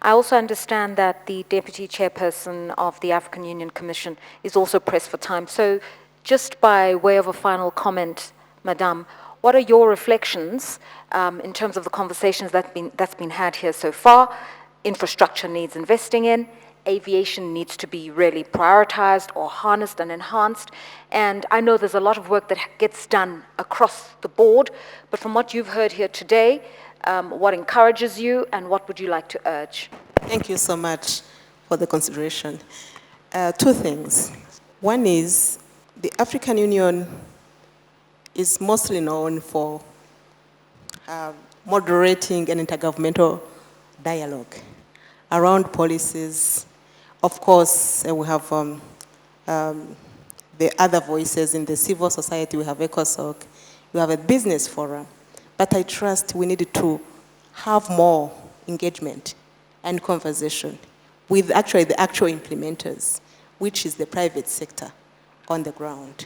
I also understand that the Deputy Chairperson of the African Union Commission is also pressed for time. So just by way of a final comment, Madame, what are your reflections in terms of the conversations that's been had here so far? Infrastructure needs investing in. Aviation needs to be really prioritized or harnessed and enhanced. And I know there's a lot of work that gets done across the board, but from what you've heard here today, what encourages you and what would you like to urge? Thank you so much for the consideration. Two things. One is the African Union is mostly known for moderating an intergovernmental dialogue around policies. Of course, we have the other voices in the civil society. We have ECOSOC, we have a business forum. But I trust we need to have more engagement and conversation with actually the actual implementers, which is the private sector on the ground.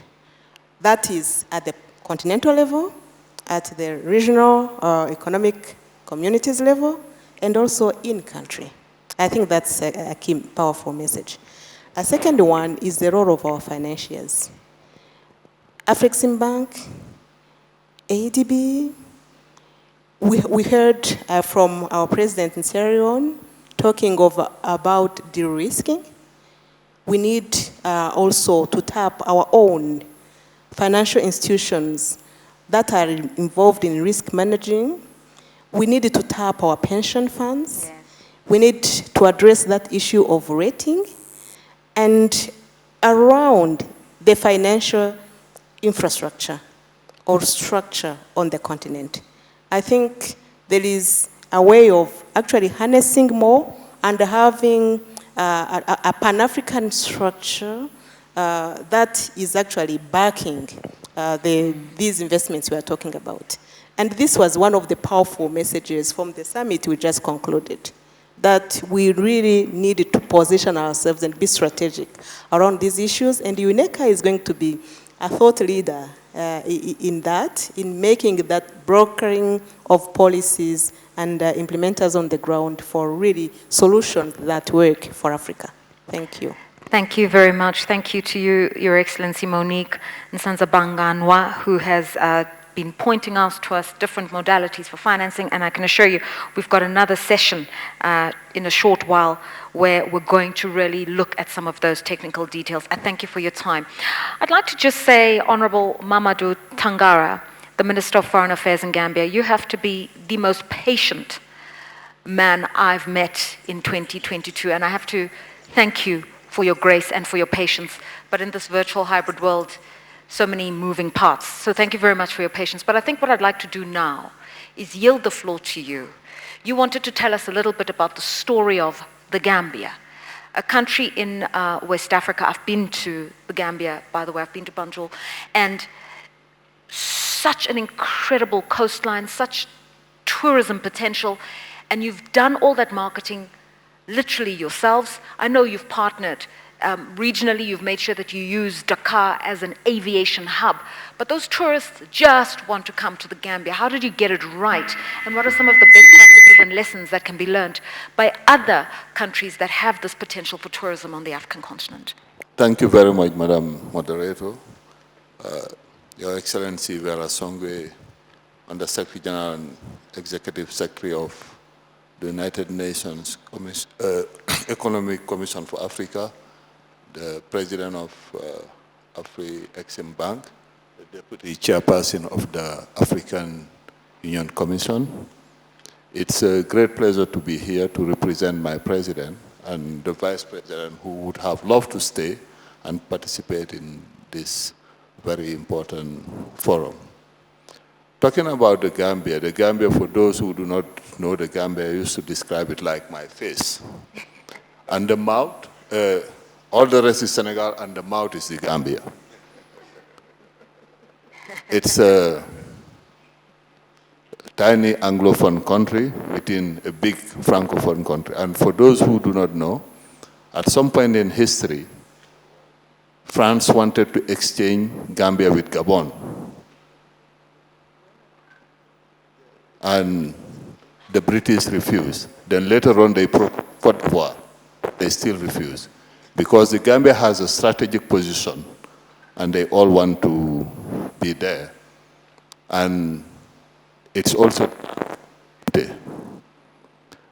That is at the continental level, at the regional economic communities level, and also in country. I think that's a key, powerful message. A second one is the role of our financiers. Afreximbank, ADB, we heard from our president in Sierra Leone talking about de-risking. We need also to tap our own financial institutions that are involved in risk managing. We need to tap our pension funds. Yes. We need to address that issue of rating and around the financial infrastructure or structure on the continent. I think there is a way of actually harnessing more and having a Pan-African structure that is actually backing these investments we are talking about. And this was one of the powerful messages from the summit we just concluded, that we really needed to position ourselves and be strategic around these issues. And UNECA is going to be a thought leader in that, in making that brokering of policies and implementers on the ground for really solutions that work for Africa. Thank you. Thank you very much. Thank you to you, Your Excellency Monique Nsanzabanganwa, who has been pointing out to us different modalities for financing, and I can assure you we've got another session in a short while where we're going to really look at some of those technical details. I thank you for your time. I'd like to just say, Honorable Mamadou Tangara, the Minister of Foreign Affairs in Gambia, you have to be the most patient man I've met in 2022, and I have to thank you for your grace and for your patience. But in this virtual hybrid world, so many moving parts. So thank you very much for your patience. But I think what I'd like to do now is yield the floor to you. You wanted to tell us a little bit about the story of the Gambia, a country in West Africa. I've been to the Gambia, by the way, I've been to Banjul, and such an incredible coastline, such tourism potential, and you've done all that marketing literally yourselves. I know you've partnered regionally, you've made sure that you use Dakar as an aviation hub, but those tourists just want to come to the Gambia. How did you get it right? And what are some of the best practices and lessons that can be learned by other countries that have this potential for tourism on the African continent? Thank you very much, Madam Moderator. Your Excellency Vera Songwe, Under Secretary General and Executive Secretary of the United Nations Economic Commission for Africa, the President of AfreximBank, the Deputy Chairperson of the African Union Commission. It's a great pleasure to be here to represent my President and the Vice President who would have loved to stay and participate in this very important forum. Talking about the Gambia, for those who do not know the Gambia, I used to describe it like my face. And the mouth, all the rest is Senegal, and the mouth is the Gambia. It's a tiny Anglophone country within a big Francophone country. And for those who do not know, at some point in history, France wanted to exchange Gambia with Gabon. And the British refused. Then later on, they proposed Cote d'Ivoire. They still refuse. Because the Gambia has a strategic position, and they all want to be there. And it's also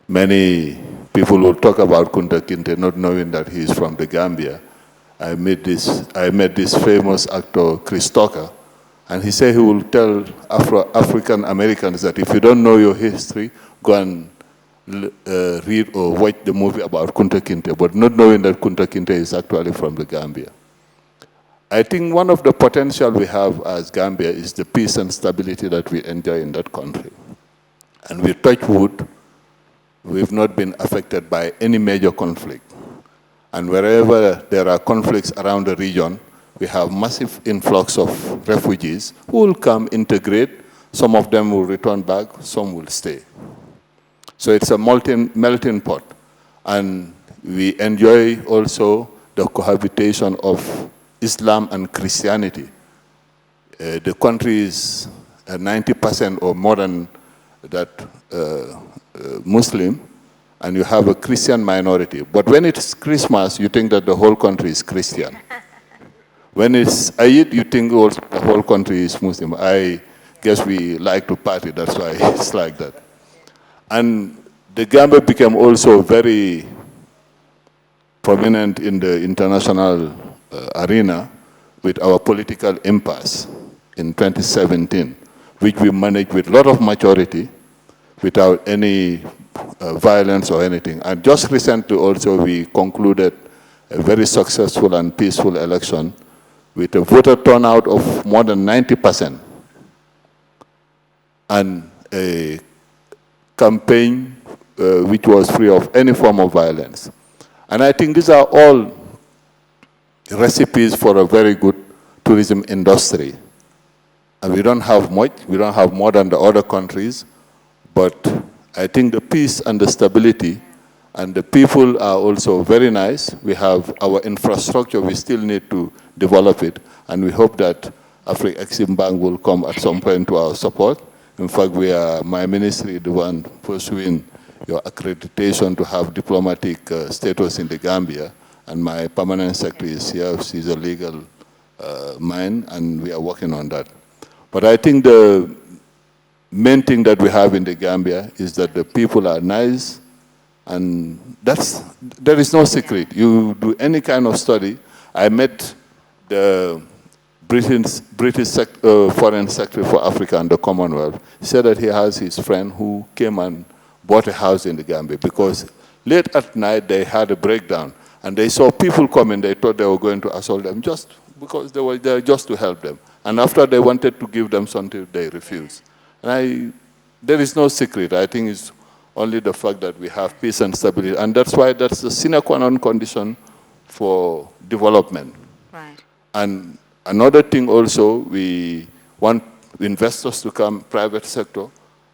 many people will talk about Kunta Kinte not knowing that he is from the Gambia. I met this famous actor, Chris Tucker, and he said he will tell African Americans that if you don't know your history, go and read or watch the movie about Kunta Kinte, but not knowing that Kunta Kinte is actually from the Gambia. I think one of the potential we have as Gambia is the peace and stability that we enjoy in that country. And we touch wood, we've not been affected by any major conflict. And wherever there are conflicts around the region, we have massive influx of refugees who will come, integrate. Some of them will return back, some will stay. So it's a melting pot. And we enjoy also the cohabitation of Islam and Christianity. The country is 90% or more than that Muslim, and you have a Christian minority. But when it's Christmas, you think that the whole country is Christian. When it's Eid, you think also the whole country is Muslim. I guess we like to party, that's why it's like that. And the Gambia became also very prominent in the international arena with our political impasse in 2017, which we managed with a lot of maturity without any violence or anything. And just recently also we concluded a very successful and peaceful election with a voter turnout of more than 90% and a campaign which was free of any form of violence. And I think these are all recipes for a very good tourism industry. And we don't have much, we don't have more than the other countries, but I think the peace and the stability and the people are also very nice. We have our infrastructure, we still need to develop it, and we hope that Afri-Exim Bank will come at some point to our support. In fact, my ministry is the one pursuing your accreditation to have diplomatic status in the Gambia, and my permanent secretary is here. She's a legal mind, and we are working on that. But I think the main thing that we have in the Gambia is that the people are nice, and there is no secret. You do any kind of study. I met the British Foreign Secretary for Africa and the Commonwealth. He said that he has his friend who came and bought a house in the Gambia because late at night they had a breakdown and they saw people coming. They thought they were going to assault them just because they were there just to help them. And after they wanted to give them something, they refused. And there is no secret. I think it's only the fact that we have peace and stability. And that's why that's the sine qua non condition for development. Right. And another thing also, we want investors to come, private sector,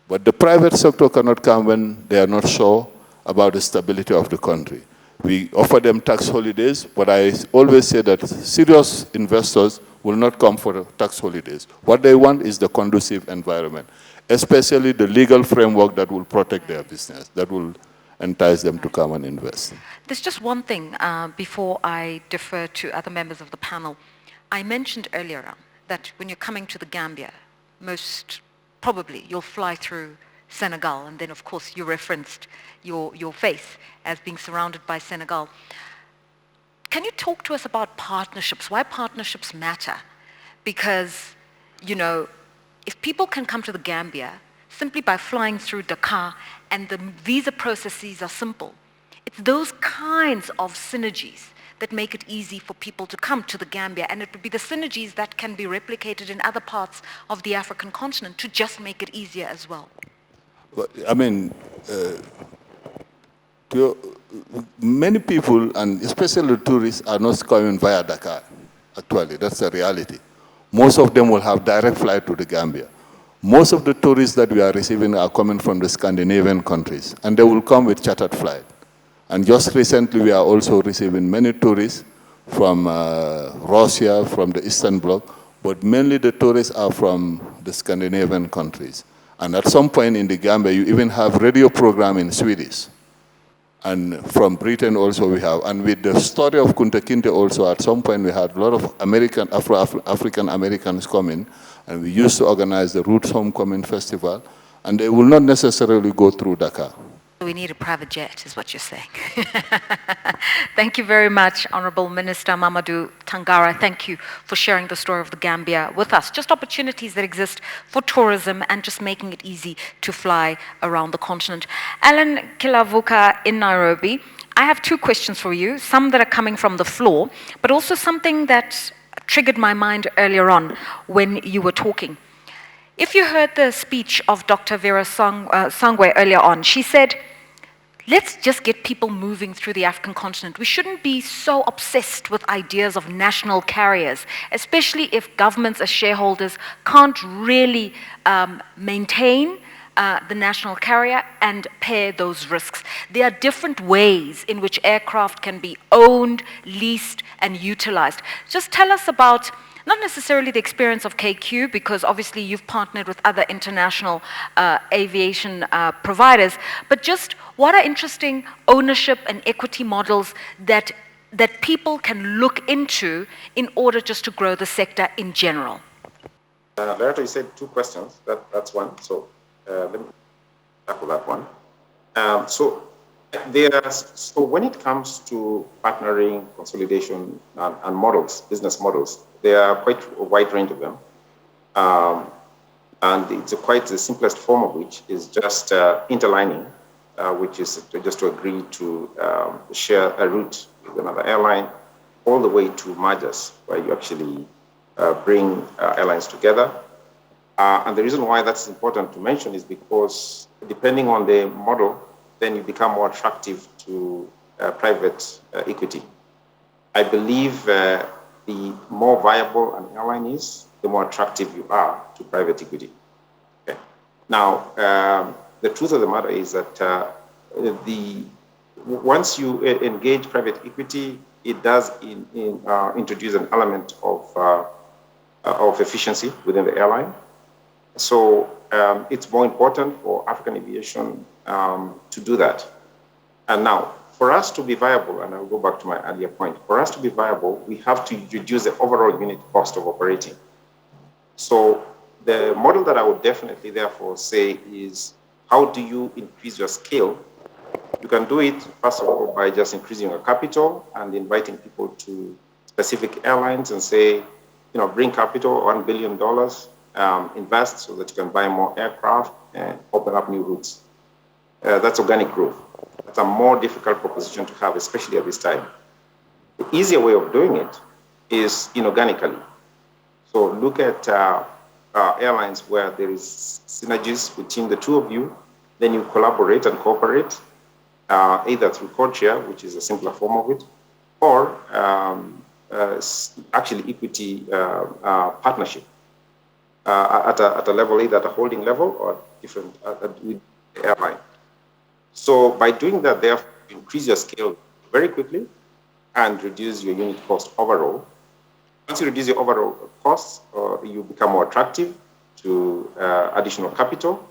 but the private sector cannot come when they are not sure about the stability of the country. We offer them tax holidays, but I always say that serious investors will not come for the tax holidays. What they want is the conducive environment, especially the legal framework that will protect their business, that will entice them to come and invest. There's just one thing before I defer to other members of the panel. I mentioned earlier on that when you're coming to the Gambia, most probably you'll fly through Senegal, and then of course you referenced your face as being surrounded by Senegal. Can you talk to us about partnerships, why partnerships matter? Because, you know, if people can come to the Gambia simply by flying through Dakar and the visa processes are simple, it's those kinds of synergies that make it easy for people to come to the Gambia, and it would be the synergies that can be replicated in other parts of the African continent to just make it easier as well. I mean, many people, and especially tourists, are not coming via Dakar, actually. That's the reality. Most of them will have direct flight to the Gambia. Most of the tourists that we are receiving are coming from the Scandinavian countries, and they will come with chartered flight. And just recently, we are also receiving many tourists from Russia, from the Eastern Bloc, but mainly the tourists are from the Scandinavian countries. And at some point in the Gambia, you even have radio program in Swedish. And from Britain also we have. And with the story of Kunta Kinte also, at some point we had a lot of African Americans coming, and we used to organize the Roots Homecoming Festival, and they will not necessarily go through Dakar. We need a private jet, is what you're saying. Thank you very much, Honorable Minister Mamadou Tangara. Thank you for sharing the story of the Gambia with us. Just opportunities that exist for tourism and just making it easy to fly around the continent. Alan Kilavuka in Nairobi, I have two questions for you, some that are coming from the floor, but also something that triggered my mind earlier on when you were talking. If you heard the speech of Dr. Vera Sangwe earlier on, she said, let's just get people moving through the African continent. We shouldn't be so obsessed with ideas of national carriers, especially if governments as shareholders can't really maintain the national carrier and bear those risks. There are different ways in which aircraft can be owned, leased, and utilized. Just tell us about not necessarily the experience of KQ, because obviously you've partnered with other international aviation providers, but just what are interesting ownership and equity models that people can look into in order just to grow the sector in general? Director, you said two questions. That's one. So let me tackle that one. So when it comes to partnering, consolidation, and models, business models, there are quite a wide range of them. And it's quite the simplest form of which is just interlining, which is just to agree to share a route with another airline, all the way to mergers, where you actually bring airlines together. And the reason why that's important to mention is because depending on the model, then you become more attractive to private equity. I believe the more viable an airline is, the more attractive you are to private equity. Okay. Now, the truth of the matter is that once you engage private equity, it does introduce an element of efficiency within the airline. So it's more important for African aviation to do that. And now, for us to be viable, and I'll go back to my earlier point, for us to be viable, we have to reduce the overall unit cost of operating. So the model that I would definitely therefore say is, how do you increase your scale? You can do it, first of all, by just increasing your capital and inviting people to specific airlines and say, bring capital, $1 billion, invest so that you can buy more aircraft and open up new routes. That's organic growth. That's a more difficult proposition to have, especially at this time. The easier way of doing it is inorganically. So look at airlines where there is synergies between the two of you, then you collaborate and cooperate, either through codeshare, which is a simpler form of it, or actually equity partnership at a level, either at a holding level or different with the airline. So by doing that, therefore, you increase your scale very quickly and reduce your unit cost overall. Once you reduce your overall costs, you become more attractive to additional capital.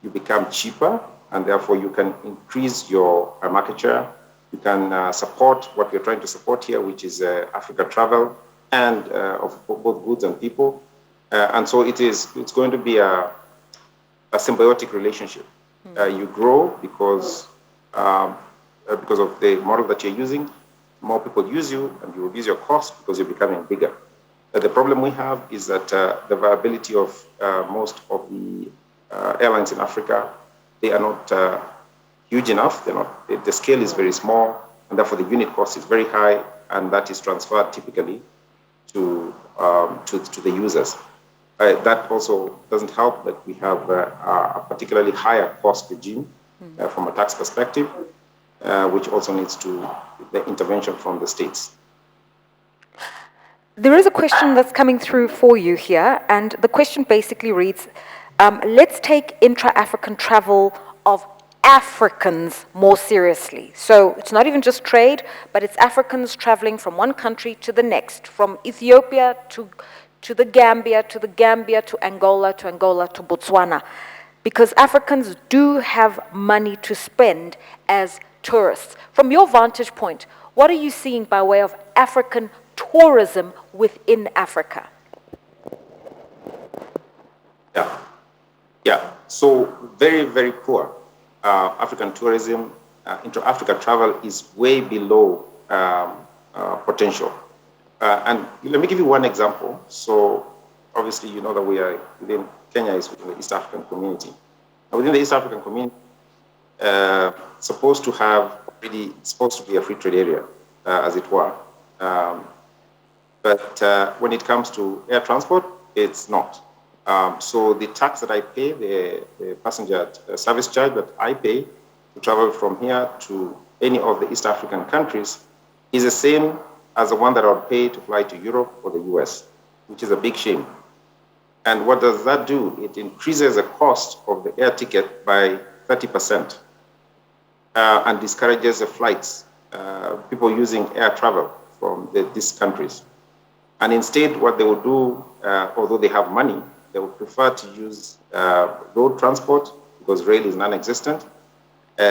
You become cheaper, and therefore you can increase your market share. You can support what we're trying to support here, which is Africa travel and of both goods and people. And so it's going to be a symbiotic relationship. You grow because of the model that you're using. More people use you, and you reduce your cost because you're becoming bigger. The problem we have is that the viability of most of the airlines in Africa, they are not huge enough. The scale is very small, and therefore the unit cost is very high, and that is transferred typically to the users. That also doesn't help that we have a particularly higher cost regime from a tax perspective, which also needs the intervention from the states. There is a question that's coming through for you here, and the question basically reads, let's take intra-African travel of Africans more seriously. So it's not even just trade, but it's Africans traveling from one country to the next, from Ethiopia to the Gambia, to Angola, to Botswana. because Africans do have money to spend as tourists. From your vantage point, what are you seeing by way of African tourism within Africa? Yeah. So very, very poor. African tourism, inter-Africa travel is way below potential. And let me give you one example. So obviously, you know that we are within, Kenya is within the East African community. And within the East African community, supposed to be a free trade area, as it were. But when it comes to air transport, it's not. So the tax that I pay, the passenger service charge that I pay to travel from here to any of the East African countries is the same as the one that I would pay to fly to Europe or the US, which is a big shame. And what does that do? It increases the cost of the air ticket by 30% and discourages the flights, people using air travel from these countries. And instead, what they will do, although they have money, they would prefer to use road transport because rail is non-existent.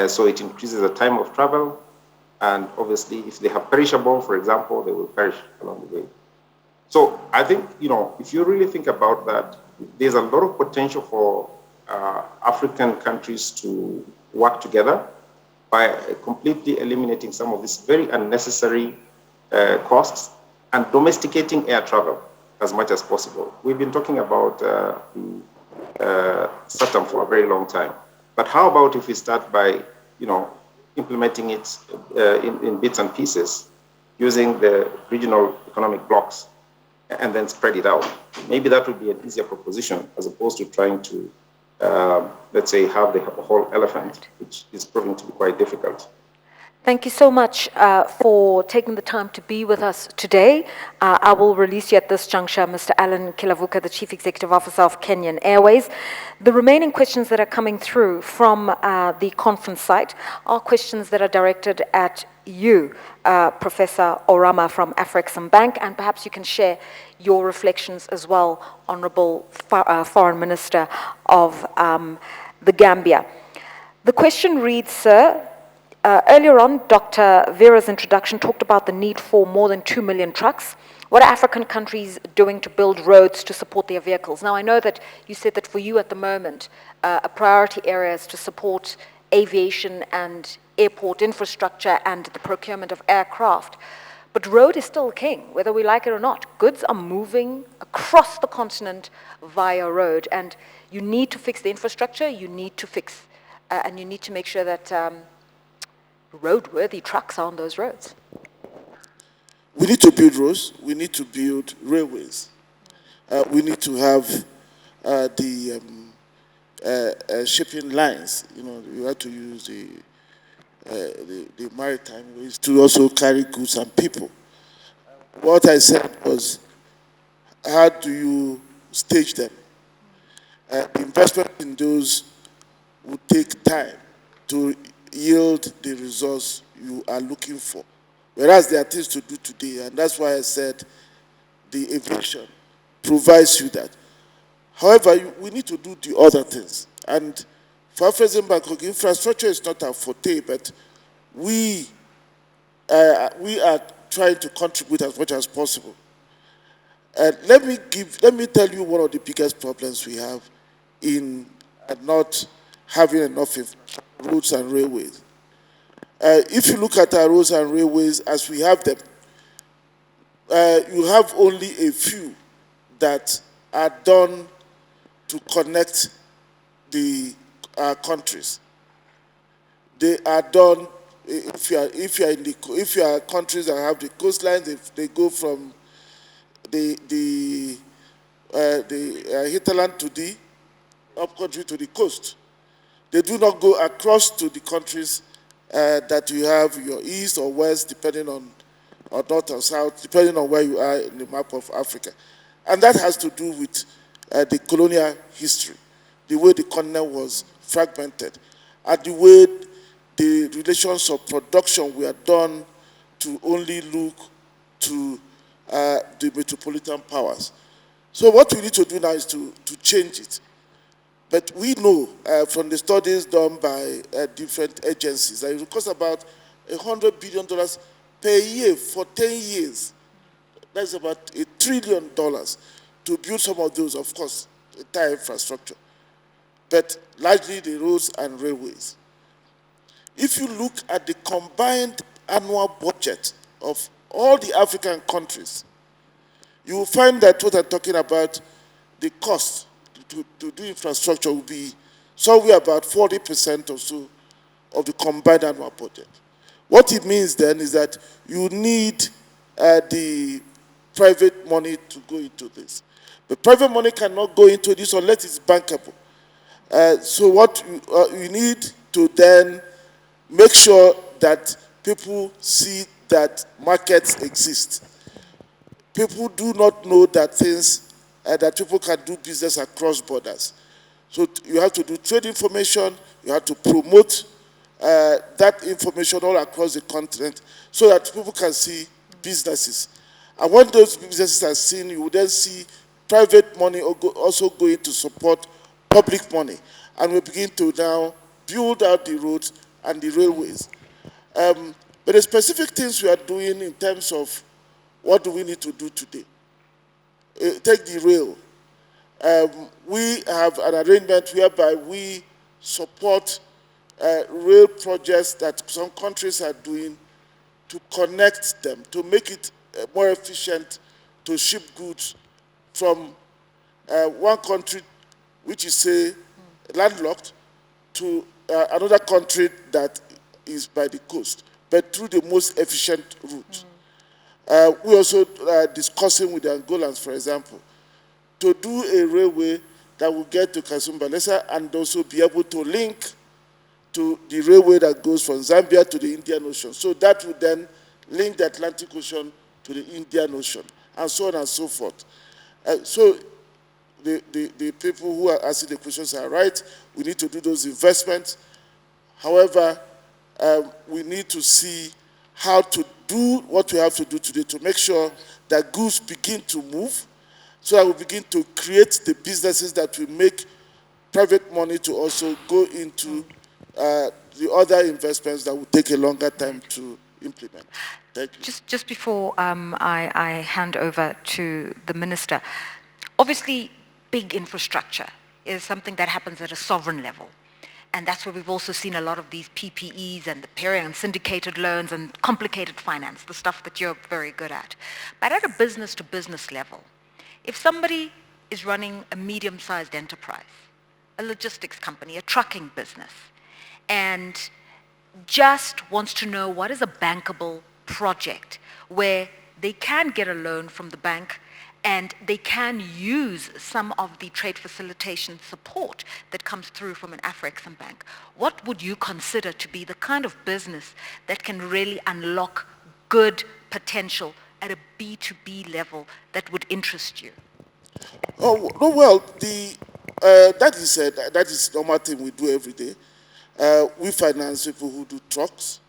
So it increases the time of travel. And obviously, if they have perishable, for example, they will perish along the way. So I think, if you really think about that, there's a lot of potential for African countries to work together by completely eliminating some of these very unnecessary costs and domesticating air travel as much as possible. We've been talking about the SATAM for a very long time. But how about if we start by, implementing it in bits and pieces using the regional economic blocks and then spread it out? Maybe that would be an easier proposition as opposed to trying to, let's say, have the whole elephant, which is proving to be quite difficult. Thank you so much for taking the time to be with us today. I will release you at this juncture, Mr. Alan Kilavuka, the Chief Executive Officer of Kenyan Airways. The remaining questions that are coming through from the conference site are questions that are directed at you, Professor Orama from AfrExim Bank, and perhaps you can share your reflections as well, Honorable Foreign Minister of the Gambia. The question reads, sir, earlier on, Dr. Vera's introduction talked about the need for more than 2 million trucks. What are African countries doing to build roads to support their vehicles? Now, I know that you said that for you at the moment, a priority area is to support aviation and airport infrastructure and the procurement of aircraft. But road is still king, whether we like it or not. Goods are moving across the continent via road, and you need to fix the infrastructure, you need to fix, and you need to make sure that roadworthy trucks are on those roads. We need to build roads. We need to build railways. We need to have the shipping lines. You have to use the maritime ways to also carry goods and people. What I said was, how do you stage them? Investment in those will take time to yield the results you are looking for. Whereas there are things to do today, and that's why I said the aviation provides you that. However, we need to do the other things. And for AfrExim Bank, infrastructure is not our forte, but we are trying to contribute as much as possible. Let me tell you one of the biggest problems we have in not having enough roads and railways. If you look at our roads and railways as we have them, you have only a few that are done to connect the countries. They are done if you are countries that have the coastlines. They go from the hinterland to the upcountry to the coast. They do not go across to the countries that you have your east or west, depending on, or north or south, depending on where you are in the map of Africa. And that has to do with the colonial history, the way the continent was fragmented, and the way the relations of production were done to only look to the metropolitan powers. So what we need to do now is to change it. But we know from the studies done by different agencies that it will cost about $100 billion per year for 10 years. That's about $1 trillion to build some of those, of course, entire infrastructure, but largely the roads and railways. If you look at the combined annual budget of all the African countries, you will find that what I'm talking about, the cost to do infrastructure will be somewhere about 40% or so of the combined annual budget. What it means then is that you need the private money to go into this. But private money cannot go into this unless it's bankable. So what you need to then make sure that people see that markets exist. People do not know that things, that people can do business across borders. So you have to do trade information, you have to promote that information all across the continent so that people can see businesses. And when those businesses are seen, you will then see private money also going to support public money. And we begin to now build out the roads and the railways. But the specific things we are doing in terms of what do we need to do today? Take the rail. We have an arrangement whereby we support rail projects that some countries are doing to connect them, to make it more efficient to ship goods from one country, which is, say, landlocked, to another country that is by the coast, but through the most efficient route. We also are discussing with the Angolans, for example, to do a railway that will get to Kasumbalesa and also be able to link to the railway that goes from Zambia to the Indian Ocean. So that would then link the Atlantic Ocean to the Indian Ocean, and so on and so forth. So the people who are asking the questions are right. We need to do those investments. However, we need to see how to do what we have to do today to make sure that goods begin to move, so that we begin to create the businesses that will make private money to also go into the other investments that will take a longer time to implement. Thank you. Just before I hand over to the Minister, obviously big infrastructure is something that happens at a sovereign level. And that's where we've also seen a lot of these PPEs and the parent and syndicated loans and complicated finance, the stuff that you're very good at. But at a business-to-business level, if somebody is running a medium-sized enterprise, a logistics company, a trucking business, and just wants to know what is a bankable project where they can get a loan from the bank and they can use some of the trade facilitation support that comes through from an AfCFTA bank, what would you consider to be the kind of business that can really unlock good potential at a B2B level that would interest you? Oh, well, that is normal thing we do every day. We finance people who do trucks,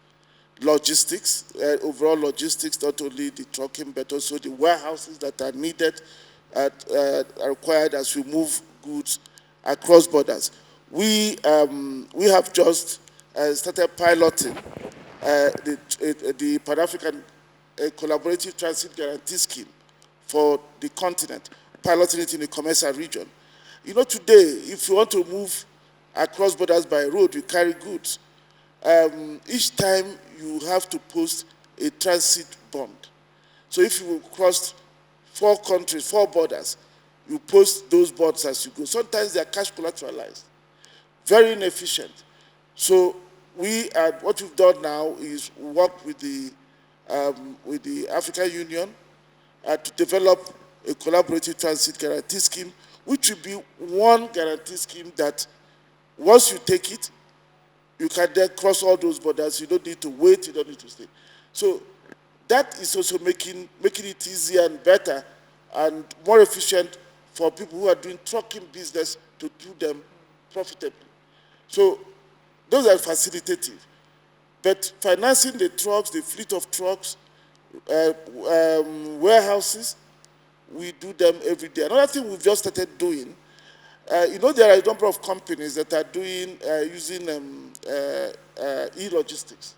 logistics, overall logistics, not only the trucking, but also the warehouses that are needed, are required as we move goods across borders. We have just started piloting the Pan-African Collaborative Transit Guarantee Scheme for the continent, piloting it in the commercial region. You know, today, if you want to move across borders by road, you carry goods. Each time you have to post a transit bond. So if you cross 4 countries, 4 borders, you post those bonds as you go. Sometimes they are cash collateralized. Very inefficient. So what we've done now is work with the African Union to develop a collaborative transit guarantee scheme, which will be one guarantee scheme that once you take it, you can then cross all those borders. You don't need to wait. You don't need to stay. So that is also making it easier and better and more efficient for people who are doing trucking business to do them profitably. So those are facilitative. But financing the trucks, the fleet of trucks, warehouses, we do them every day. Another thing we've just started doing You know, there are a number of companies that are doing, using e-logistics.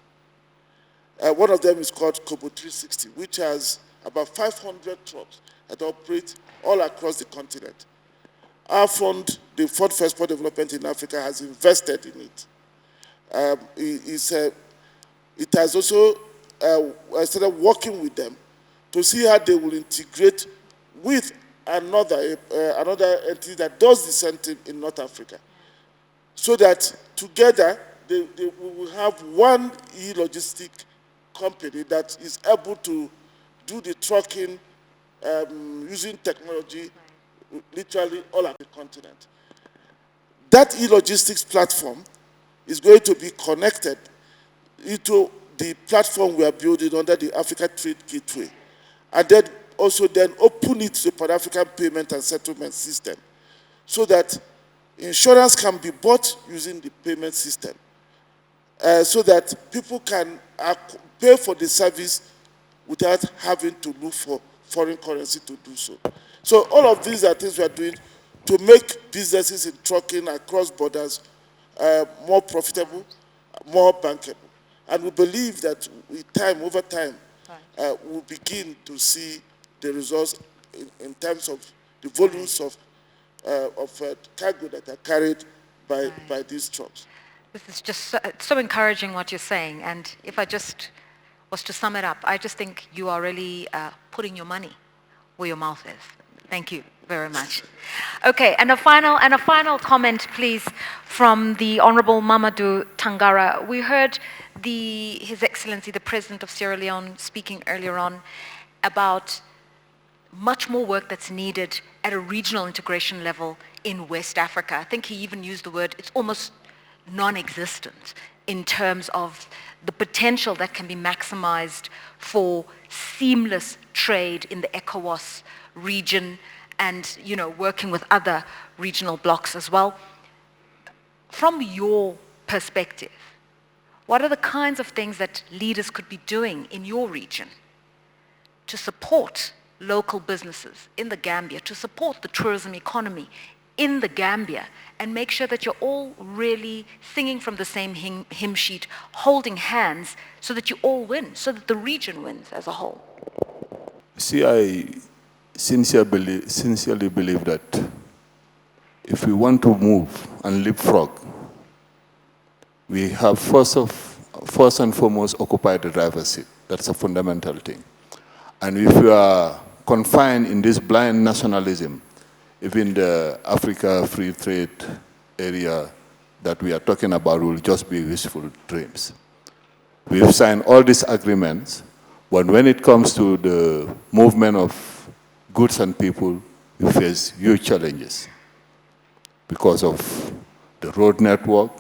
One of them is called Kobo 360, which has about 500 trucks that operate all across the continent. Our fund, the Fund for Export Development in Africa, has invested in it. It has also started working with them to see how they will integrate with another entity that does the same thing in North Africa, so that together we will have one e-logistic company that is able to do the trucking using technology literally all over the continent. That e-logistics platform is going to be connected into the platform we are building under the Africa Trade Gateway, and then also then open it to the Pan-African payment and settlement system, so that insurance can be bought using the payment system, so that people can pay for the service without having to look for foreign currency to do so. So all of these are things we are doing to make businesses in trucking across borders more profitable, more bankable. And we believe that with time, over time, we'll begin to see the results in terms of the volumes of cargo that are carried by these trucks. This is just so encouraging what you're saying. And if I just was to sum it up, I just think you are really putting your money where your mouth is. Thank you very much. Okay, and a final comment, please, from the Honorable Mamadou Tangara. We heard His Excellency, the President of Sierra Leone, speaking earlier on about much more work that's needed at a regional integration level in West Africa. I think he even used the word, it's almost non-existent in terms of the potential that can be maximized for seamless trade in the ECOWAS region and, you know, working with other regional blocs as well. From your perspective, what are the kinds of things that leaders could be doing in your region to support local businesses in the Gambia, to support the tourism economy in the Gambia, and make sure that you're all really singing from the same hymn sheet, holding hands, so that you all win, so that the region wins as a whole? See, I sincerely believe that if we want to move and leapfrog, we have first and foremost occupy the driver's seat. That's a fundamental thing. And if we are confined in this blind nationalism, even the Africa free trade area that we are talking about will just be wishful dreams. We've signed all these agreements, but when it comes to the movement of goods and people, we face huge challenges because of the road network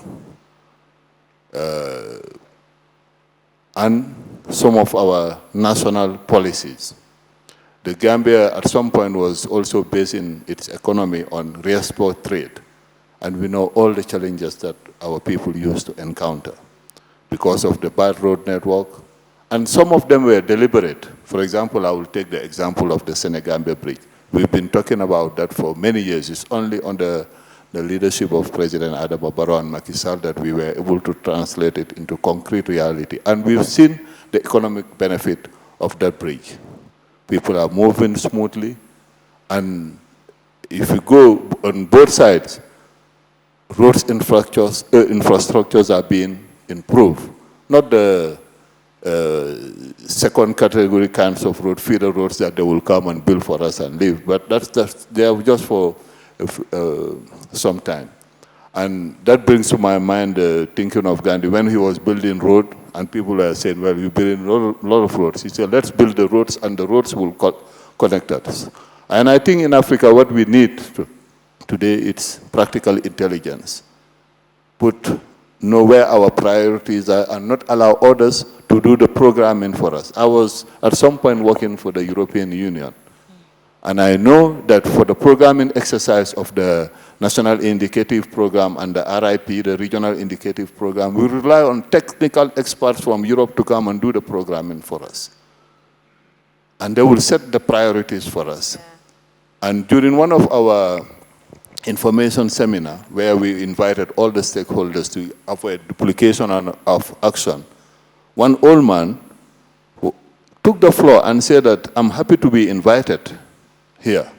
and some of our national policies. The Gambia at some point was also basing its economy on re-export trade. And we know all the challenges that our people used to encounter because of the bad road network. And some of them were deliberate. For example, I will take the example of the Senegambia Bridge. We've been talking about that for many years. It's only under the leadership of President Adama Barrow and Macky Sall that we were able to translate it into concrete reality. And we've seen the economic benefit of that bridge. People are moving smoothly, and if you go on both sides, roads infrastructures are being improved. Not the second category kinds of road, feeder roads that they will come and build for us and leave, but they are just for some time. And that brings to my mind thinking of Gandhi when he was building road, and people were saying, well, you're building a lot of roads. He said, let's build the roads, and the roads will connect us. And I think in Africa, what we need today is practical intelligence. Know where our priorities are and not allow others to do the programming for us. I was at some point working for the European Union. And I know that for the programming exercise of the National Indicative Program and the RIP, the Regional Indicative Program, we rely on technical experts from Europe to come and do the programming for us. And they will set the priorities for us. Yeah. And during one of our information seminar where we invited all the stakeholders to avoid duplication of action, one old man who took the floor and said that, I'm happy to be invited here.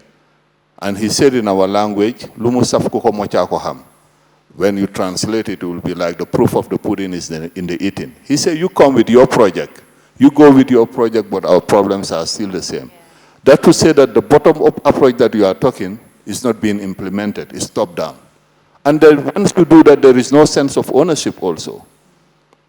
And he said in our language, "Lumu saf kuko mocha ko ham." When you translate it, it will be like the proof of the pudding is in the eating. He said, you come with your project. You go with your project, but our problems are still the same. That to say that the bottom-up approach that you are talking is not being implemented, it's top-down. And then once you do that, there is no sense of ownership also.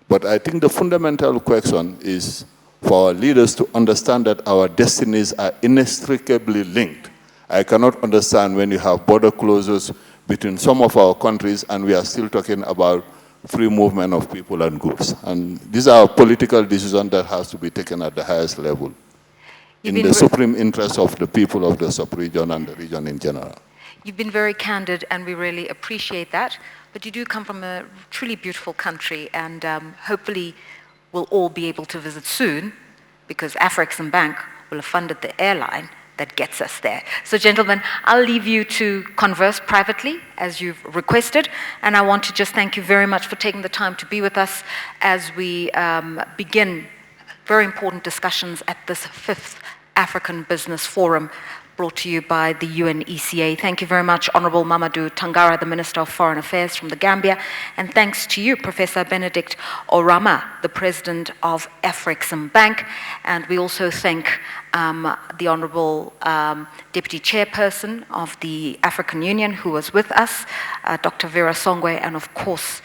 But I think the fundamental question is for our leaders to understand that our destinies are inextricably linked. I cannot understand when you have border closures between some of our countries and we are still talking about free movement of people and goods. And these are political decisions that has to be taken at the highest level in the supreme interest of the people of the sub-region and the region in general. You've been very candid and we really appreciate that. But you do come from a truly beautiful country and hopefully we'll all be able to visit soon because AfCFTA will have funded the airline that gets us there. So gentlemen, I'll leave you to converse privately as you've requested, and I want to just thank you very much for taking the time to be with us as we begin very important discussions at this 5th African Business Forum brought to you by the UNECA. Thank you very much, Honorable Mamadou Tangara, the Minister of Foreign Affairs from the Gambia, and thanks to you, Professor Benedict Orama, the President of AfCFTA. And we also thank the Honorable Deputy Chairperson of the African Union who was with us, Dr. Vera Songwe, and of course,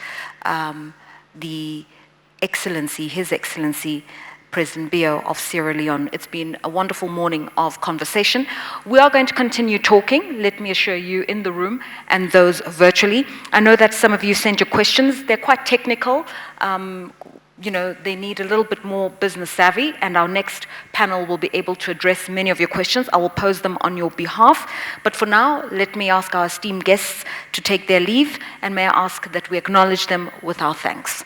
His Excellency, President Bio of Sierra Leone. It's been a wonderful morning of conversation. We are going to continue talking, let me assure you, in the room and those virtually. I know that some of you sent your questions. They're quite technical. You know, they need a little bit more business savvy, and our next panel will be able to address many of your questions. I will pose them on your behalf. But for now, let me ask our esteemed guests to take their leave, and may I ask that we acknowledge them with our thanks.